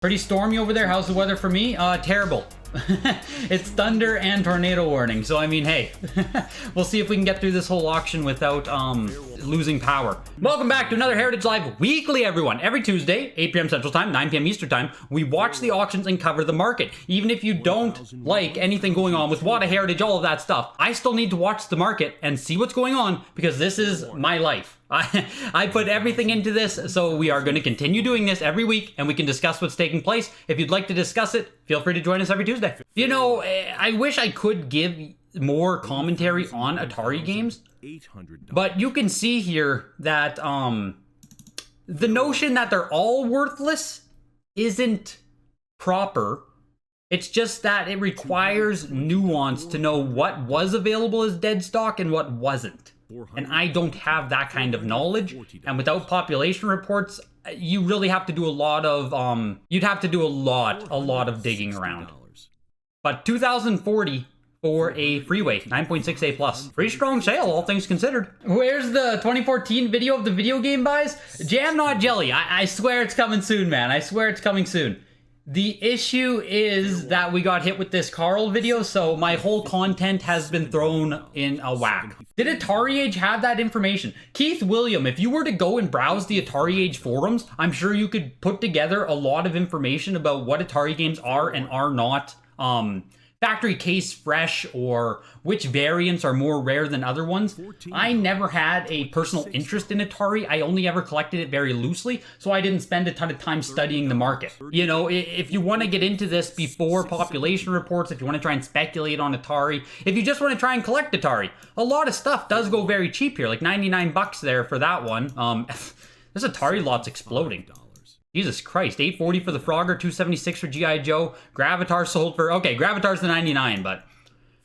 Pretty stormy over there. How's the weather for me? Terrible. It's thunder and tornado warning. So I mean, hey, we'll see if we can get through this whole auction without losing power. Welcome back to another Heritage Live Weekly, everyone. Every Tuesday, 8 p.m. Central Time, 9 p.m. Eastern Time, we watch the auctions and cover the market. Even if you don't like anything going on with WATA, Heritage, all of that stuff, I still need to watch the market and see what's going on because this is my life. I put everything into this, so we are going to continue doing this every week, and we can discuss what's taking place. If you'd like to discuss it, feel free to join us every Tuesday. You know, I wish I could give more commentary on Atari games, but you can see here that the notion that they're all worthless isn't proper. It's just that it requires nuance to know what was available as dead stock and what wasn't. And I don't have that kind of knowledge. And without population reports, you really have to do a lot of, you'd have to do a lot of digging around. But 2040 for a freeway, 9.6A plus. Pretty strong sale, all things considered. Where's the 2014 video of the video game buys? Jam not jelly. I swear it's coming soon, man. I swear it's coming soon. The issue is that we got hit with this Carl video, so my whole content has been thrown in a whack. Did Atari Age have that information? Keith William, if you were to go and browse the Atari Age forums, I'm sure you could put together a lot of information about what Atari games are and are not factory case fresh, or which variants are more rare than other ones. I never had a personal interest in Atari. I only ever collected it very loosely, so I didn't spend a ton of time studying the market. You know, if you want to get into this before population reports, if you want to try and speculate on Atari, if you just want to try and collect Atari, a lot of stuff does go very cheap here, like 99 bucks there for that one. This Atari lot's exploding. Jesus Christ, 840 for the Frogger, 276 for G.I. Joe. Gravatar sold for, okay, Gravatar's the 99, but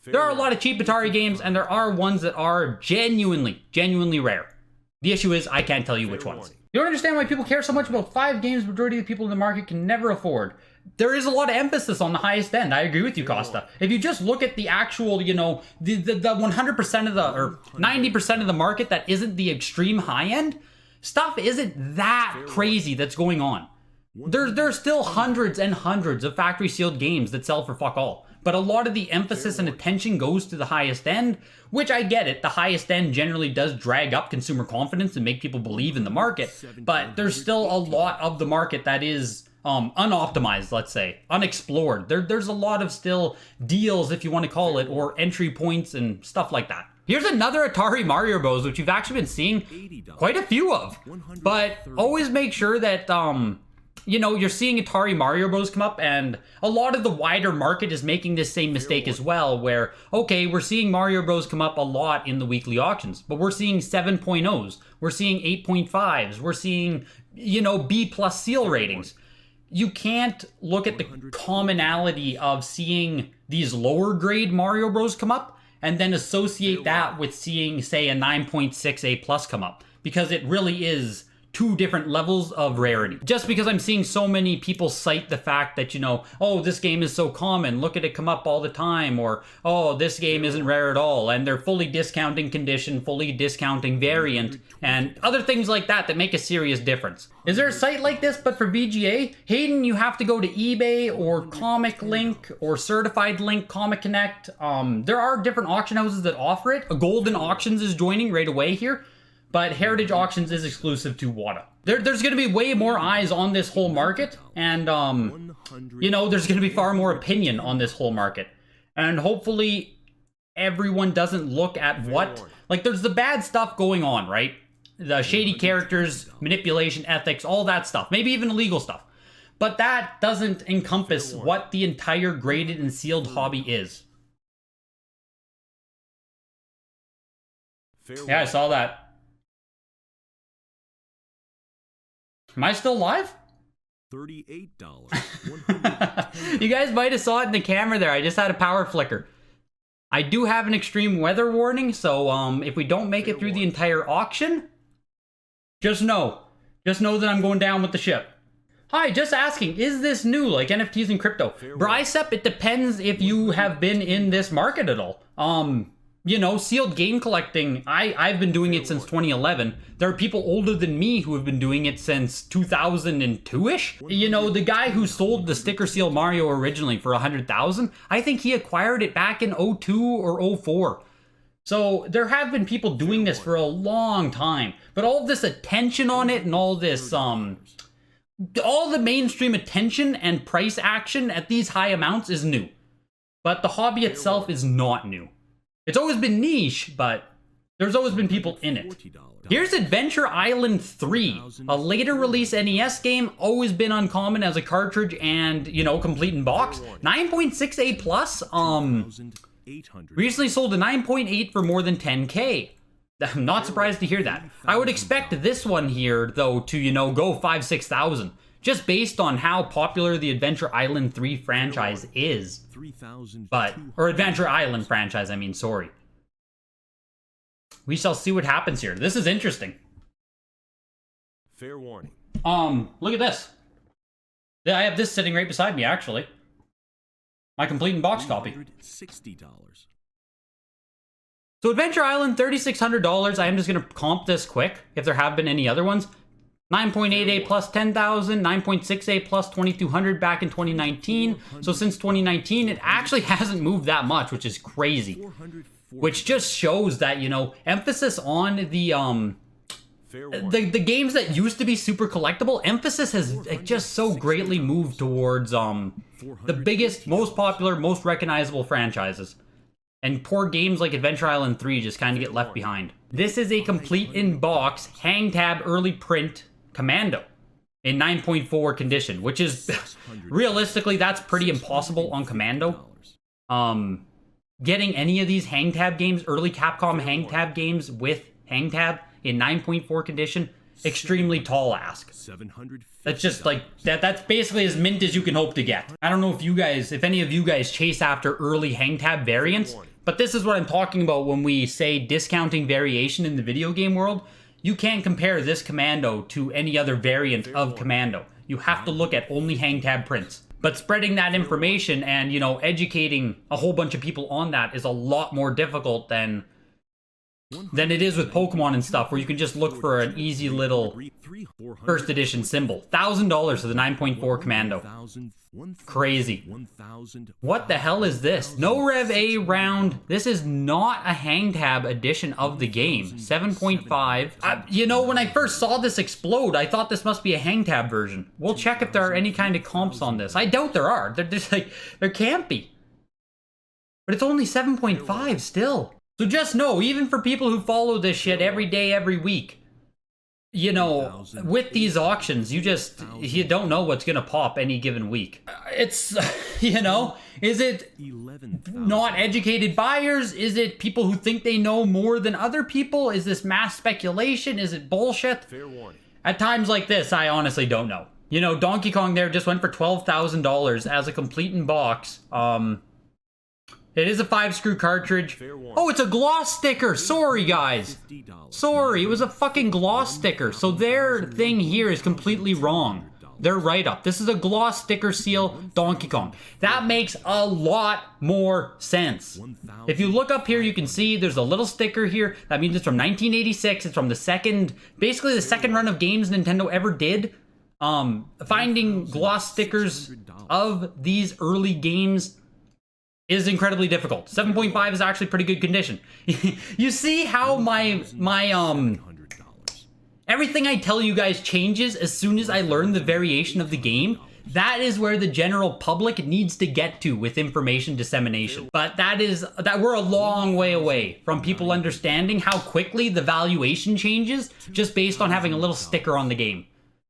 there are a lot of cheap Atari games, and there are ones that are genuinely rare. The issue is, I can't tell you which ones. You don't understand why people care so much about 5 games majority of the people in the market can never afford. There is a lot of emphasis on the highest end. I agree with you, Costa. If you just look at the actual, you know, the 100% of the, or 90% of the market that isn't the extreme high end, stuff isn't that crazy that's going on. There's still hundreds and hundreds of factory sealed games that sell for fuck all. But a lot of the emphasis and attention goes to the highest end, which I get it. The highest end generally does drag up consumer confidence and make people believe in the market. But there's still a lot of the market that is unoptimized, let's say, unexplored. There's a lot of still deals, if you want to call it, or entry points and stuff like that. Here's another Atari Mario Bros, which you've actually been seeing quite a few of. But always make sure that, you know, you're seeing Atari Mario Bros come up, and a lot of the wider market is making this same mistake as well, where, okay, we're seeing Mario Bros come up a lot in the weekly auctions, but we're seeing 7.0s, we're seeing 8.5s, we're seeing, you know, B+ seal ratings. You can't look at the commonality of seeing these lower grade Mario Bros come up and then associate that with seeing, say, a 9.6A plus come up, because it really is 2 different levels of rarity. Just because I'm seeing so many people cite the fact that, you know, oh, this game is so common, look at it come up all the time, or, oh, this game isn't rare at all, and they're fully discounting condition, fully discounting variant, and other things like that that make a serious difference. Is there a site like this but for VGA? Hayden, you have to go to eBay or Comic Link or Certified Link, Comic Connect. There are different auction houses that offer it. Golden Auctions is joining right away here. But Heritage Auctions is exclusive to WATA. There's going to be way more eyes on this whole market, and, you know, there's going to be far more opinion on this whole market. And hopefully everyone doesn't look at what, like, there's the bad stuff going on, right? The shady characters, manipulation, ethics, all that stuff. Maybe even illegal stuff. But that doesn't encompass what the entire graded and sealed hobby is. Yeah, I saw that. Am I still live? $38. You guys might have saw it in the camera there. I just had a power flicker. I do have an extreme weather warning, so if we don't make it through the entire auction, just know that I'm going down with the ship. Hi, just asking, is this new, like NFTs and crypto? Brycep, it depends if you have been in this market at all. you know, sealed game collecting, I've been doing it since 2011. There are people older than me who have been doing it since 2002-ish. You know, the guy who sold the sticker seal Mario originally for 100,000, I think he acquired it back in 02 or 04. So there have been people doing this for a long time, but all this attention on it and all this, all the mainstream attention and price action at these high amounts is new. But the hobby itself is not new. It's always been niche, but there's always been people in it. Here's Adventure Island 3, a later release NES game, always been uncommon as a cartridge and, you know, complete in box. 9.6A plus, recently sold a 9.8 for more than 10K. I'm not surprised to hear that. I would expect this one here, though, to, you know, go 5,000-6,000. Just based on how popular the Adventure Island 3 franchise is. Or Adventure Island franchise, I mean, sorry. We shall see what happens here. This is interesting. Fair warning. Look at this. Yeah, I have this sitting right beside me, actually. My complete in box copy. $60. So Adventure Island, $3,600. I am just going to comp this quick, if there have been any other ones. 9.8A plus 10,000, 9.6A plus 2,200 back in 2019. So since 2019, it actually hasn't moved that much, which is crazy. Which just shows that, you know, emphasis on the games that used to be super collectible, emphasis has just so greatly moved towards the biggest, most popular, most recognizable franchises. And poor games like Adventure Island 3 just kind of get left behind. This is a complete in-box, hang tab early print Commando in 9.4 condition, which is, realistically, that's pretty impossible on Commando. Getting any of these hang tab games, early Capcom hang tab games with hang tab in 9.4 condition, extremely tall ask. That's just like, that's basically as mint as you can hope to get. I don't know if any of you guys chase after early hang tab variants, but this is what I'm talking about when we say discounting variation in the video game world. You can't compare this Commando to any other variant of Commando. You have to look at only hang tab prints. But spreading that information and, you know, educating a whole bunch of people on that is a lot more difficult than it is with Pokemon and stuff, where you can just look for an easy little first edition symbol. $1,000 for the 9.4 Commando. Crazy. What the hell is this? No Rev A round. This is not a hang tab edition of the game. 7.5. You know, when I first saw this explode, I thought this must be a hang tab version. We'll check if there are any kind of comps on this. I doubt there are. There can't be. But it's only 7.5 still. So just know, even for people who follow this shit every day, every week, you know, with these auctions, you don't know what's gonna pop any given week. It's, you know, is it not educated buyers? Is it people who think they know more than other people? Is this mass speculation? Is it bullshit? Fair warning. At times like this, I honestly don't know. You know, Donkey Kong there just went for $12,000 as a complete in box. It is a 5-screw cartridge. Oh, it's a gloss sticker. Sorry, guys. Sorry, it was a fucking gloss sticker. So their thing here is completely wrong. Their write-up. This is a gloss sticker seal Donkey Kong. That makes a lot more sense. If you look up here, you can see there's a little sticker here. That means it's from 1986. It's from basically the second run of games Nintendo ever did. Finding gloss stickers of these early games is incredibly difficult. 7.5 is actually pretty good condition. You see how my everything I tell you guys changes as soon as I learn the variation of the game? That is where the general public needs to get to with information dissemination. But that we're a long way away from people understanding how quickly the valuation changes just based on having a little sticker on the game.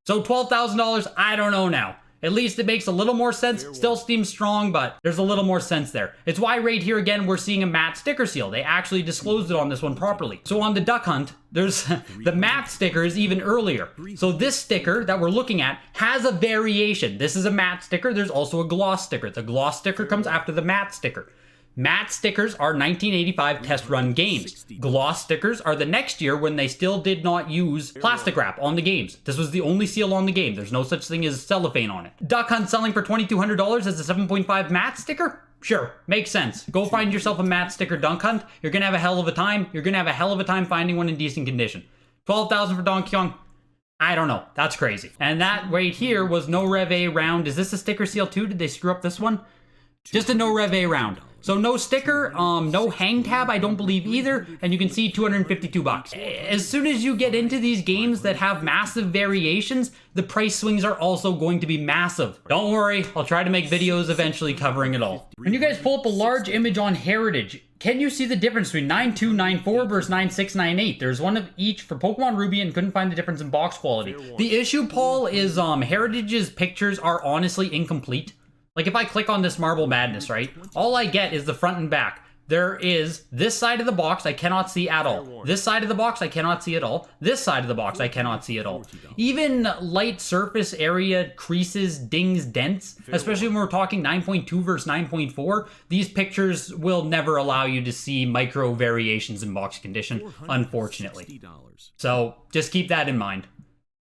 So $12,000, I don't know now. At least it makes a little more sense. Still seems strong, but there's a little more sense there. It's why right here again, we're seeing a matte sticker seal. They actually disclosed it on this one properly. So on the Duck Hunt, there's the matte sticker is even earlier. So this sticker that we're looking at has a variation. This is a matte sticker. There's also a gloss sticker. The gloss sticker comes after the matte sticker. Matte stickers are 1985 test run games. Gloss stickers are the next year when they still did not use plastic wrap on the games. This was the only seal on the game. There's no such thing as cellophane on it. Duck Hunt selling for $2,200 as a 7.5 matte sticker? Sure, makes sense. Go find yourself a matte sticker dunk hunt. You're gonna have a hell of a time. You're gonna have a hell of a time finding one in decent condition. 12,000 for Donkey Kong? I don't know. That's crazy. And that right here was no Rev A round. Is this a sticker seal too? Did they screw up this one? Just a no Rev A round. So no sticker, no hang tab, I don't believe either, and you can see 252 bucks. As soon as you get into these games that have massive variations, the price swings are also going to be massive. Don't worry, I'll try to make videos eventually covering it all. When you guys pull up a large image on Heritage, can you see the difference between 9294 versus 9698? There's one of each for Pokemon Ruby and couldn't find the difference in box quality. The issue, Paul, is Heritage's pictures are honestly incomplete. Like if I click on this Marble Madness, right? All I get is the front and back. There is this side of the box I cannot see at all. This side of the box I cannot see at all. This side of the box I cannot see at all. Even light surface area creases, dings, dents, especially when we're talking 9.2 versus 9.4, these pictures will never allow you to see micro variations in box condition, unfortunately. So just keep that in mind.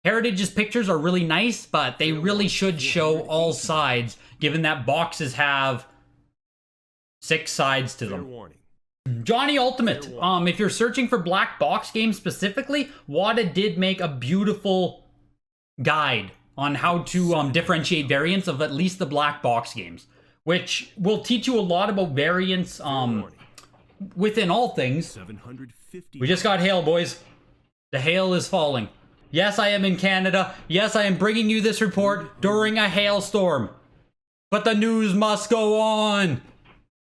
Heritage's pictures are really nice, but they really should show all sides, given that boxes have 6 sides to them. Johnny Ultimate, if you're searching for black box games specifically, WATA did make a beautiful guide on how to differentiate variants of at least the black box games, which will teach you a lot about variants within all things. We just got hail, boys. The hail is falling. Yes, I am in Canada. Yes, I am bringing you this report during a hailstorm. But the news must go on.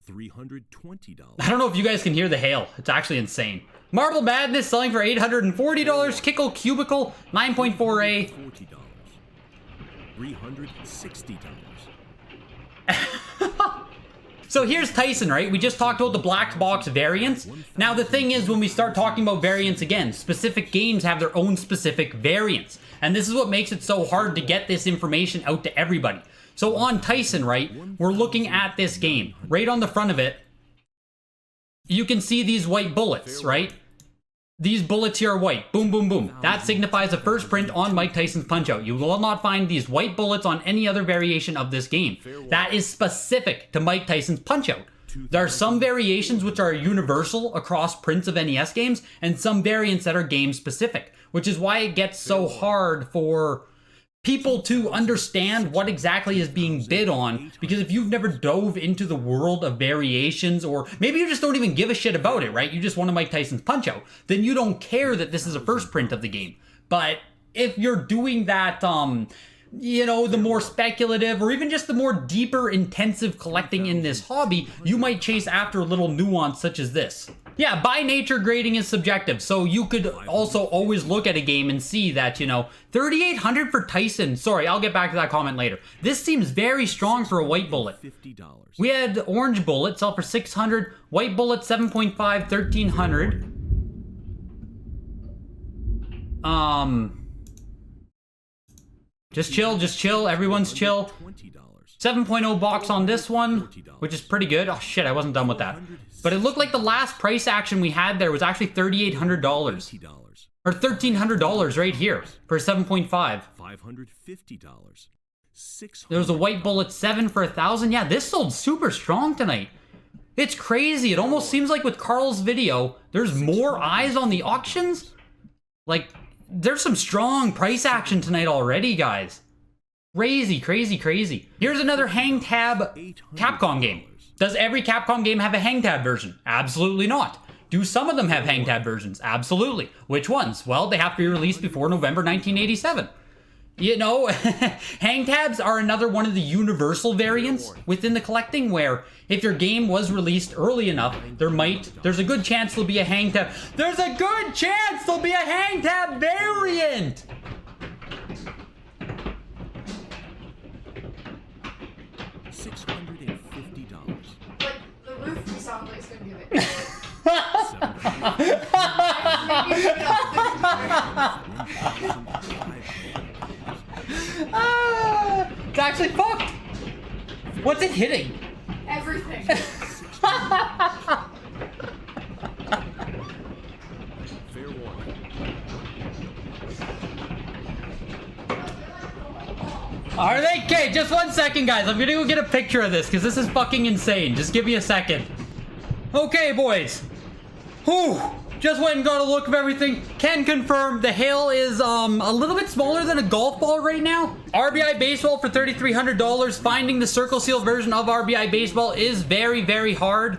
$320. I don't know if you guys can hear the hail. It's actually insane. Marble Madness selling for $840. Kickle Cubicle 9.4A. $40. $360. So here's Tyson, right? We just talked about the black box variants. Now the thing is, when we start talking about variants again, specific games have their own specific variants. And this is what makes it so hard to get this information out to everybody. So on Tyson, right, we're looking at this game. Right on the front of it, you can see these white bullets, right? These bullets here are white. Boom, boom, boom. That signifies a first print on Mike Tyson's Punch-Out. You will not find these white bullets on any other variation of this game. That is specific to Mike Tyson's Punch-Out. There are some variations which are universal across prints of NES games, and some variants that are game-specific, which is why it gets so hard for people to understand what exactly is being bid on, because if you've never dove into the world of variations, or maybe you just don't even give a shit about it, right? You just want a Mike Tyson's Punch-Out, then you don't care that this is a first print of the game. But if you're doing that, you know, the more speculative or even just the more deeper intensive collecting in this hobby, you might chase after a little nuance such as this. Yeah, by nature, grading is subjective, so you could also always look at a game and see that, you know, 3,800 for Tyson. Sorry, I'll get back to that comment later. This seems very strong for a white bullet. We had orange bullet sell for 600, white bullet 7.5, 1,300. Just chill, everyone's chill. 7.0 box on this one, which is pretty good. Oh shit, I wasn't done with that. But it looked like the last price action we had there was actually $3,800. Or $1,300 right here for a 7.5. $550. There was a white bullet 7 for 1,000. Yeah, this sold super strong tonight. It's crazy. It almost seems like with Carl's video, there's more eyes on the auctions. Like, there's some strong price action tonight already, guys. Crazy, crazy, crazy. Here's another hang tab Capcom game. Does every Capcom game have a hang tab version? Absolutely not. Do some of them have hang tab versions? Absolutely. Which ones? Well, they have to be released before November 1987. You know, hang tabs are another one of the universal variants within the collecting, where if your game was released early enough, there's a good chance there'll be a hang tab. There's a good chance there'll be a hang tab variant! $650. Like, the roof sound like it's gonna give it. It's actually fucked! What's it hitting? Everything. Fair warning. Are they? Okay, just 1 second, guys. I'm gonna go get a picture of this because this is fucking insane. Just give me a second. Okay, boys. Whew. Just went and got a look of everything. Can confirm the hail is a little bit smaller than a golf ball right now. RBI Baseball for $3,300. Finding the Circle Seal version of RBI Baseball is very, very hard.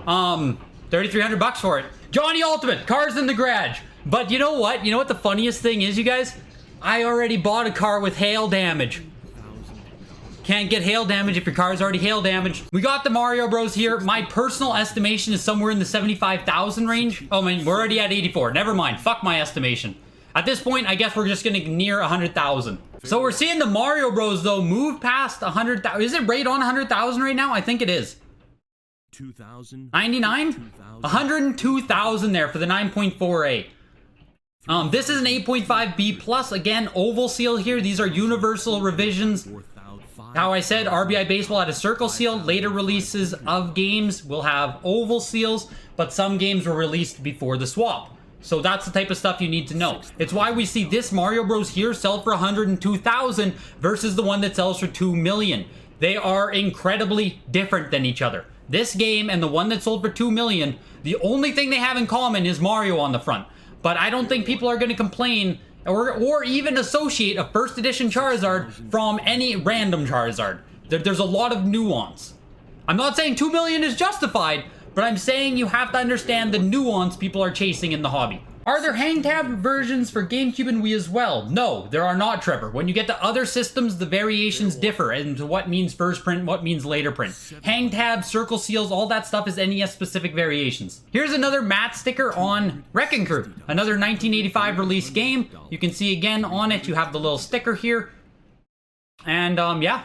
$3,300 for it. Johnny Ultimate, cars in the garage. But you know what? You know what the funniest thing is, you guys? I already bought a car with hail damage. Can't get hail damage if your car's already hail damaged. We got the Mario Bros here. My personal estimation is somewhere in the 75,000 range. Oh man, we're already at 84. Never mind. Fuck my estimation. At this point, I guess we're just gonna near 100,000. So we're seeing the Mario Bros though move past 100,000. Is it right on 100,000 right now? I think it is. 2,000. 99? 102,000 there for the 9.4A. This is an 8.5B plus. Again, oval seal here. These are universal revisions. How I said, RBI Baseball had a circle seal. Later releases of games will have oval seals, but some games were released before the swap. So that's the type of stuff you need to know. It's why we see this Mario Bros here sell for 102,000 versus the one that sells for 2 million. They are incredibly different than each other. This game and the one that sold for 2 million, the only thing they have in common is Mario on the front. But I don't think people are going to complain or even associate a first edition Charizard from any random Charizard. There's a lot of nuance. I'm not saying 2 million is justified, but I'm saying you have to understand the nuance people are chasing in the hobby. Are there hang tab versions for GameCube and Wii as well? No, there are not, Trevor. When you get to other systems, the variations differ into what means first print, what means later print. Hang tabs, circle seals, all that stuff is NES specific variations. Here's another matte sticker on Wrecking Crew, another 1985 release game. You can see again on it, you have the little sticker here. And yeah,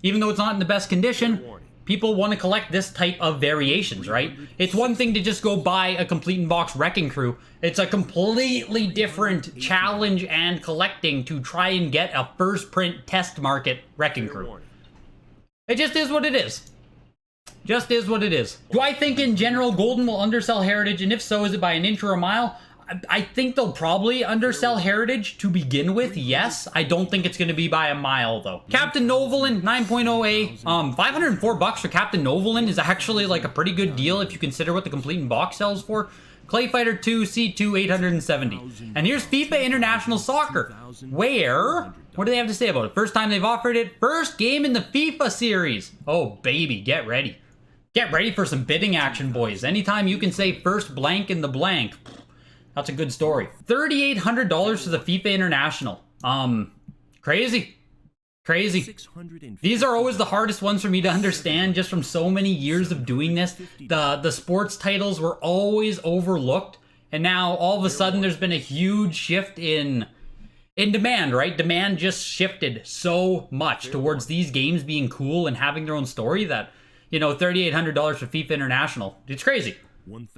even though it's not in the best condition, people want to collect this type of variations, right? It's one thing to just go buy a complete in-box Wrecking Crew. It's a completely different challenge and collecting to try and get a first print test market Wrecking Crew. It just is what it is. Just is what it is. Do I think in general Golden will undersell Heritage, and if so, is it by an inch or a mile? I think they'll probably undersell Heritage to begin with, yes. I don't think it's going to be by a mile, though. Captain Novolin, 9.0A. $504 for Captain Novolin is actually like a pretty good deal if you consider what the complete in box sells for. Clay Fighter 2, C2, 870. And here's FIFA International Soccer, where... What do they have to say about it? First time they've offered it. First game in the FIFA series. Oh, baby, get ready. Get ready for some bidding action, boys. Anytime you can say first blank in the blank... That's a good story. $3,800 for the FIFA International. Crazy. Crazy. These are always the hardest ones for me to understand just from so many years of doing this. The sports titles were always overlooked. And now all of a sudden there's been a huge shift in demand, right? Demand just shifted so much towards these games being cool and having their own story that, you know, $3,800 for FIFA International. It's crazy.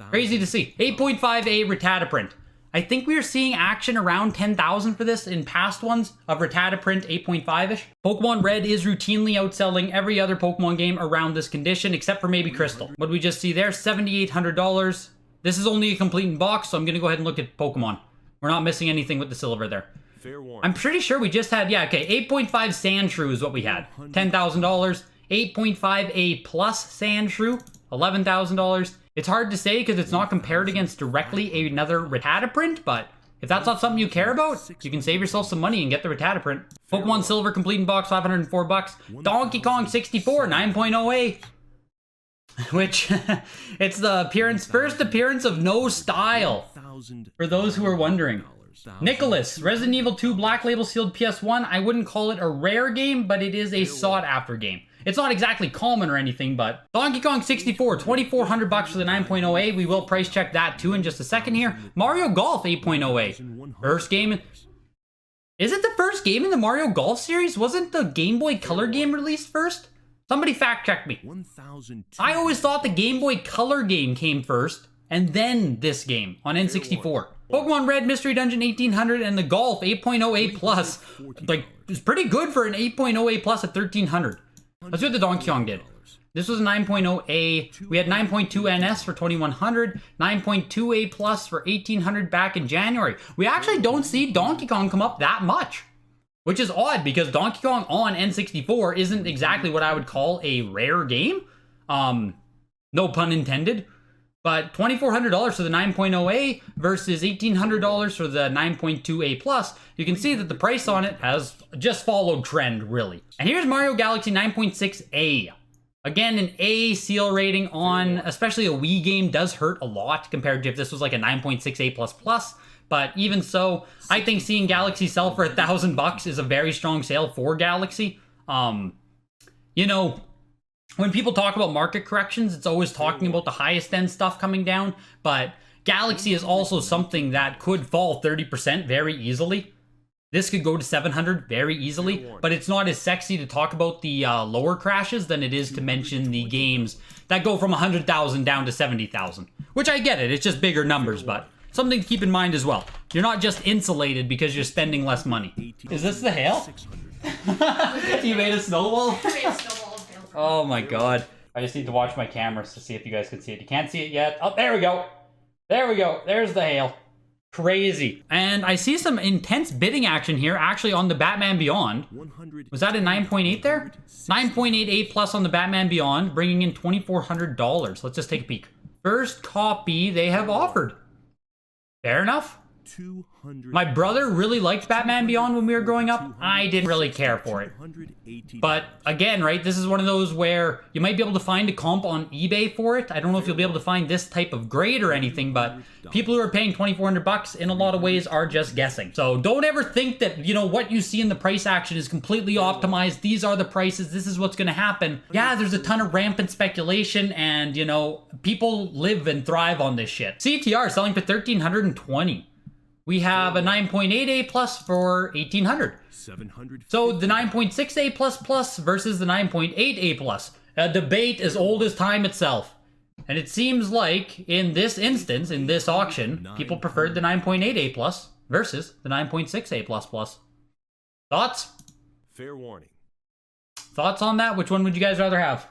Crazy to see. 8.5A Rattata print. I think we are seeing action around 10,000 for this in past ones of Rattata print 8.5-ish. Pokemon Red is routinely outselling every other Pokemon game around this condition, except for maybe Crystal. What did we just see there? $7,800. This is only a complete in box, so I'm going to go ahead and look at Pokemon. We're not missing anything with the silver there. I'm pretty sure we just had, yeah, okay, 8.5 Sandshrew is what we had. $10,000. 8.5A plus Sandshrew, $11,000. It's hard to say because it's not compared against directly another Rattata print, but if that's not something you care about, you can save yourself some money and get the Rattata print. Pokemon Silver complete in box, $504. Donkey Kong 64, 9.0A. Which, it's the first appearance of no style, for those who are wondering. Nicholas, Resident Evil 2 Black Label sealed PS1. I wouldn't call it a rare game, but it is a sought-after game. It's not exactly common or anything, but Donkey Kong 64, $2,400 for the 9.0A. We will price check that too in just a second here. Mario Golf 8.0A. First game. Is it the first game in the Mario Golf series? Wasn't the Game Boy Color game released first? Somebody fact check me. I always thought the Game Boy Color game came first, and then this game on N64. Pokemon Red Mystery Dungeon 1800 and the Golf 8.0A plus. Like, it's pretty good for an 8.0A plus at 1300. Let's see what the Donkey Kong did. This was a 9.0A. We had 9.2 NS for 2100, 9.2A plus for 1800 back in January. We actually don't see Donkey Kong come up that much. which is odd because Donkey Kong on N64 isn't exactly what I would call a rare game. No pun intended. But $2,400 for the 9.0A versus $1,800 for the 9.2A Plus, you can see that the price on it has just followed trend, really. And here's Mario Galaxy 9.6A. Again, an A seal rating on, especially a Wii game, does hurt a lot compared to if this was like a 9.6A++. But even so, I think seeing Galaxy sell for $1,000 is a very strong sale for Galaxy. You know, when people talk about market corrections, it's always talking about the highest end stuff coming down, but Galaxy is also something that could fall 30% very easily. This could go to 700 very easily, but it's not as sexy to talk about the lower crashes than it is to mention the games that go from 100,000 down to 70,000. Which I get it, it's just bigger numbers, but something to keep in mind as well. You're not just insulated because you're spending less money. Is this the hail? You made a snowball? Oh my god. I just need to watch my cameras to see if you guys can see it. You can't see it yet. Oh, there we go. There we go. There's the hail. Crazy. And I see some intense bidding action here, actually, on the Batman Beyond. Was that a 9.8 there? 9.88 plus on the Batman Beyond, bringing in $2,400. Let's just take a peek. First copy they have offered. Fair enough. My brother really liked Batman Beyond when we were growing up. I didn't really care for it. But again, right, this is one of those where you might be able to find a comp on eBay for it. I don't know if you'll be able to find this type of grade or anything, but people who are paying $2,400 in a lot of ways are just guessing. So don't ever think that, you know, what you see in the price action is completely optimized. These are the prices. This is what's going to happen. Yeah, there's a ton of rampant speculation and, you know, people live and thrive on this shit. CTR selling for $1,320. We have a 9.8A plus for $1,800. So the 9.6A plus versus the 9.8A plus. A debate as old as time itself. And it seems like in this instance, in this auction, people preferred the 9.8A plus versus the 9.6A plus. Thoughts? Fair warning. Thoughts on that? Which one would you guys rather have?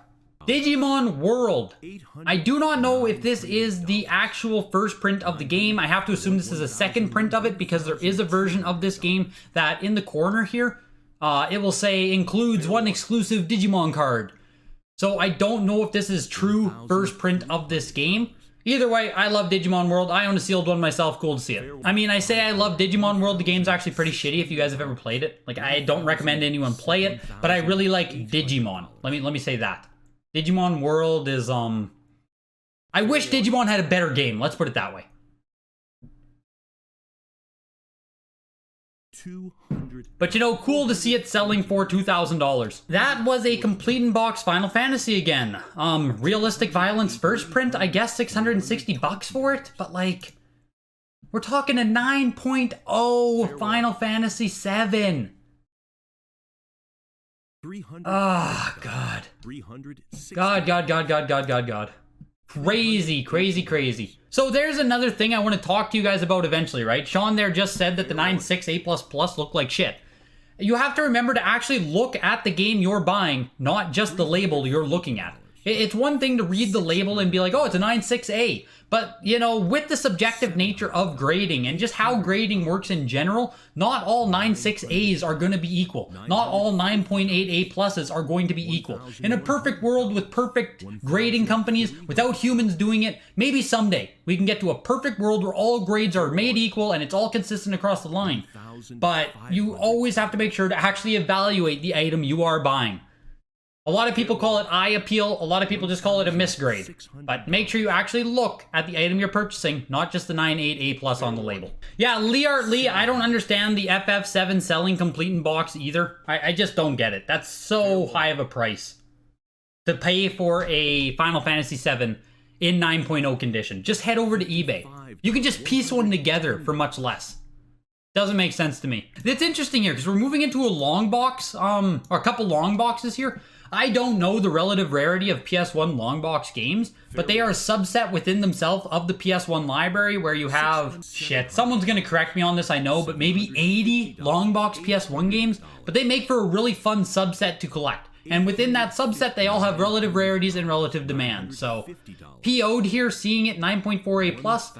Digimon World. I do not know if this is the actual first print of the game. I have to assume this is a second print of it because there is a version of this game that in the corner here, it will say includes one exclusive Digimon card. So I don't know if this is true first print of this game. Either way, I love Digimon World. I own a sealed one myself. Cool to see it. I mean, I say I love Digimon World. The game's actually pretty shitty if you guys have ever played it. Like, I don't recommend anyone play it, but I really like Digimon. Let me say that. Digimon World is, I wish Digimon had a better game. Let's put it that way. 200. But you know, cool to see it selling for $2,000. That was a complete in box Final Fantasy again. Realistic Violence first print, I guess $660 for it, but like, we're talking a 9.0 Final Fantasy 7. Oh, God. God. Crazy. So there's another thing I want to talk to you guys about eventually, right? Sean there just said that the 9.6A++ looked like shit. You have to remember to actually look at the game you're buying, not just the label you're looking at. It's one thing to read the label and be like, oh, it's a 9.6A. But, you know, with the subjective nature of grading and just how grading works in general, not all 9.6As are going to be equal. Not all 9.8A pluses are going to be equal. In a perfect world with perfect grading companies, without humans doing it, maybe someday we can get to a perfect world where all grades are made equal and it's all consistent across the line. But you always have to make sure to actually evaluate the item you are buying. A lot of people call it eye appeal, a lot of people just call it a misgrade. But make sure you actually look at the item you're purchasing, not just the 9.8A plus on the label. Yeah, Lee I don't understand the FF7 selling complete in box either. I just don't get it. That's so high of a price to pay for a Final Fantasy VII in 9.0 condition. Just head over to eBay. You can just piece one together for much less. Doesn't make sense to me. It's interesting here because we're moving into a long box, or a couple long boxes here. I don't know the relative rarity of PS1 long box games, but they are a subset within themselves of the PS1 library where you have, shit, someone's gonna correct me on this, I know, but maybe 80 long box PS1 games, but they make for a really fun subset to collect. And within that subset, they all have relative rarities and relative demand. So PO'd here, seeing it 9.4A plus.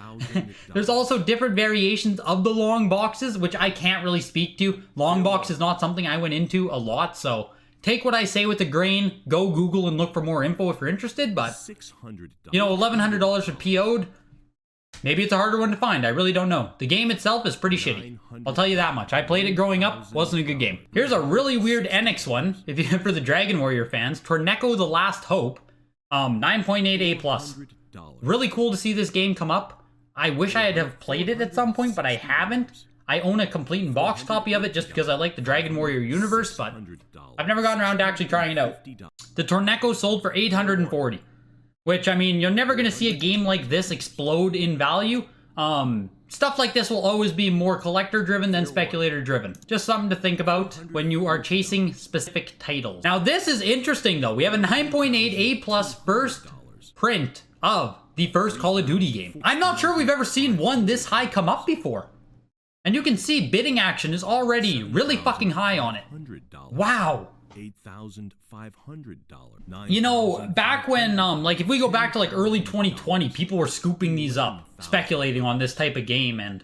There's also different variations of the long boxes, which I can't really speak to. Long box is not something I went into a lot, so take what I say with a grain. Go Google and look for more info if you're interested, but you know, $1,100 for PO'd. Maybe it's a harder one to find. I really don't know. The game itself is pretty shitty. I'll tell you that much. I played it growing up. Wasn't a good game. Here's a really weird NX one. If you for the Dragon Warrior fans, Torneko: The Last Hope, 9.8A plus. Really cool to see this game come up. I wish I had have played it at some point, but I haven't. I own a complete in box copy of it just because I like the Dragon Warrior universe, but I've never gotten around to actually trying it out. The Torneko sold for $840. Which, I mean, you're never going to see a game like this explode in value. Stuff like this will always be more collector-driven than speculator-driven. Just something to think about when you are chasing specific titles. Now, this is interesting, though. We have a 9.8A plus first print of the first Call of Duty game. I'm not sure we've ever seen one this high come up before. And you can see bidding action is already really fucking high on it. Wow. $8,500. You know, back when, like, if we go back to, like, early 2020, people were scooping these up, speculating on this type of game, and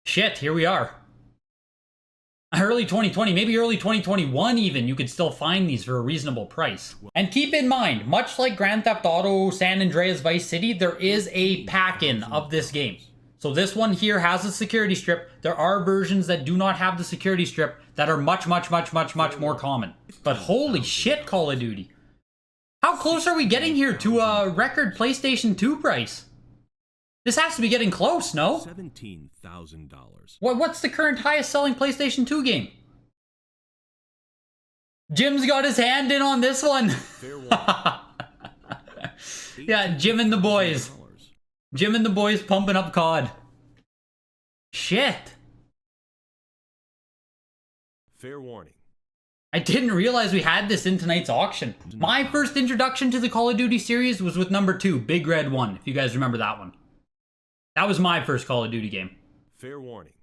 shit, here we are. Early 2020, maybe early 2021 even, you could still find these for a reasonable price. And keep in mind, much like Grand Theft Auto, San Andreas, Vice City, there is a pack-in of this game. So this one here has a security strip. There are versions that do not have the security strip that are much more common. But holy shit, Call of Duty. How close are we getting here to a record PlayStation 2 price? This has to be getting close, no? $17,000. What's the current highest selling PlayStation 2 game? Jim's got his hand in on this one. Yeah, Jim and the boys. Jim and the boys pumping up COD. Shit. Fair warning. I didn't realize we had this in tonight's auction. My first introduction to the Call of Duty series was with number 2, Big Red 1, if you guys remember that one. That was my first Call of Duty game. Fair warning.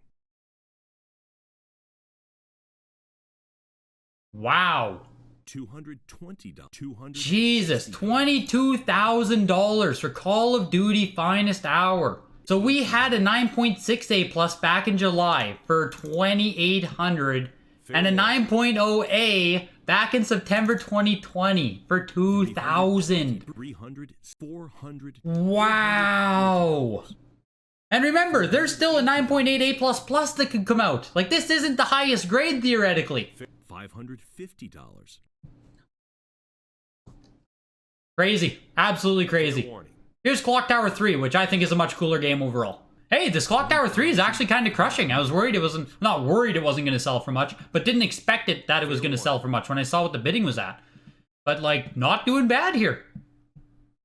Wow. $220. Jesus, $22,000 for Call of Duty Finest Hour. So we had a 9.6A plus back in July for $2,800 and a 9.0A back in September 2020 for $2,000. 300, 400. Wow. And remember, there's still a 9.8A plus plus that could come out. Like, this isn't the highest grade theoretically. $550. Crazy. Absolutely crazy. Here's Clock Tower 3, which I think is a much cooler game overall. Hey, this Clock Tower 3 is actually kind of crushing. I was worried it wasn't, not worried it wasn't going to sell for much, but didn't expect it that it was going to sell for much when I saw what the bidding was at. But, like, not doing bad here.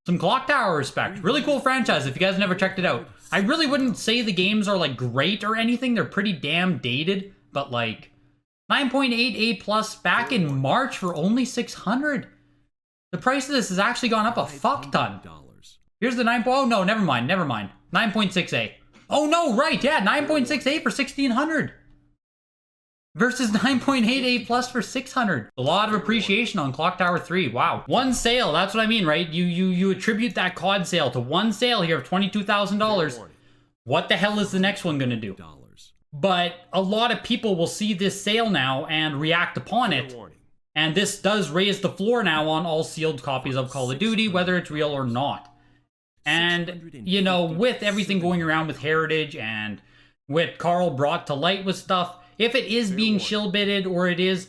Some Clock Tower respect. Really cool franchise if you guys never checked it out. I really wouldn't say the games are, like, great or anything. They're pretty damn dated, but, like, 9.8A plus back in March for only $600. The price of this has actually gone up a fuck ton. Here's the 9. Oh no, never mind. 9.6A. Oh no, right, yeah, 9.6A for $1,600 versus 9.8A plus for $600. A lot of appreciation on Clock Tower 3. Wow, one sale. That's what I mean, right? You attribute that COD sale to one sale here of $22,000. What the hell is the next one gonna do? But a lot of people will see this sale now and react upon it. And this does raise the floor now on all sealed copies of Call of Duty, whether it's real or not. And, you know, with everything going around with Heritage and what Carl brought to light with stuff, if it is being shill bidded or it is...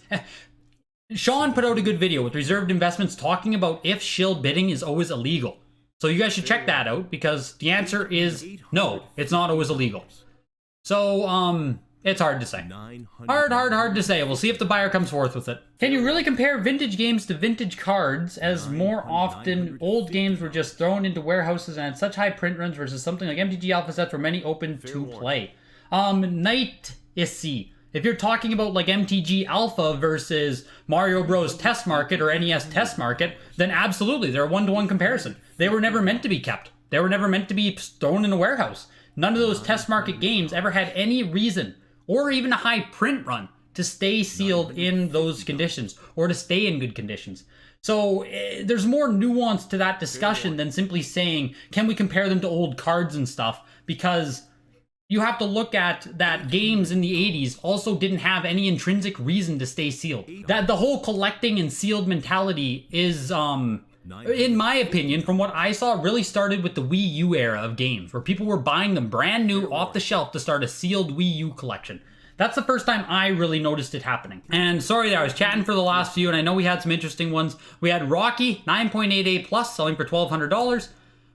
Sean put out a good video with Reserved Investments talking about if shill bidding is always illegal. So you guys should check that out because the answer is no, it's not always illegal. So, it's hard to say. Hard to say. We'll see if the buyer comes forth with it. Can you really compare vintage games to vintage cards, as more often old games were just thrown into warehouses and had such high print runs versus something like MTG Alpha sets were many open to play? Night Issy. If you're talking about like MTG Alpha versus Mario Bros. Test Market or NES Test Market, then absolutely, they're a one-to-one comparison. They were never meant to be kept. They were never meant to be thrown in a warehouse. None of those Test Market games ever had any reason or even a high print run to to stay sealed in those conditions or to stay in good conditions. So there's more nuance to that discussion than simply saying, can we compare them to old cards and stuff? Because you have to look at that games in the 80s also didn't have any intrinsic reason to stay sealed. That the whole collecting and sealed mentality is, in my opinion, from what I saw, really started with the Wii U era of games, where people were buying them brand new off the shelf to start a sealed Wii U collection. That's the first time I really noticed it happening. And sorry there, I was chatting for the last few, and I know we had some interesting ones. We had Rocky, 9.88 plus, selling for $1,200.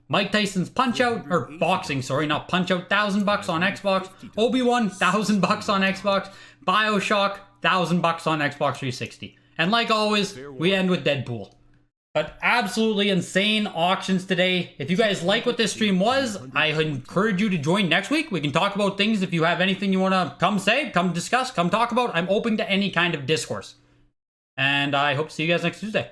Mike Tyson's Punch-Out, or Boxing, sorry, not Punch-Out, $1,000 on Xbox. Obi-Wan, $1,000 on Xbox. BioShock, $1,000 on Xbox 360. And like always, we end with Deadpool. But absolutely insane auctions today. If you guys like what this stream was, I encourage you to join next week. We can talk about things. If you have anything you want to come say, come discuss, come talk about, I'm open to any kind of discourse. And I hope to see you guys next Tuesday.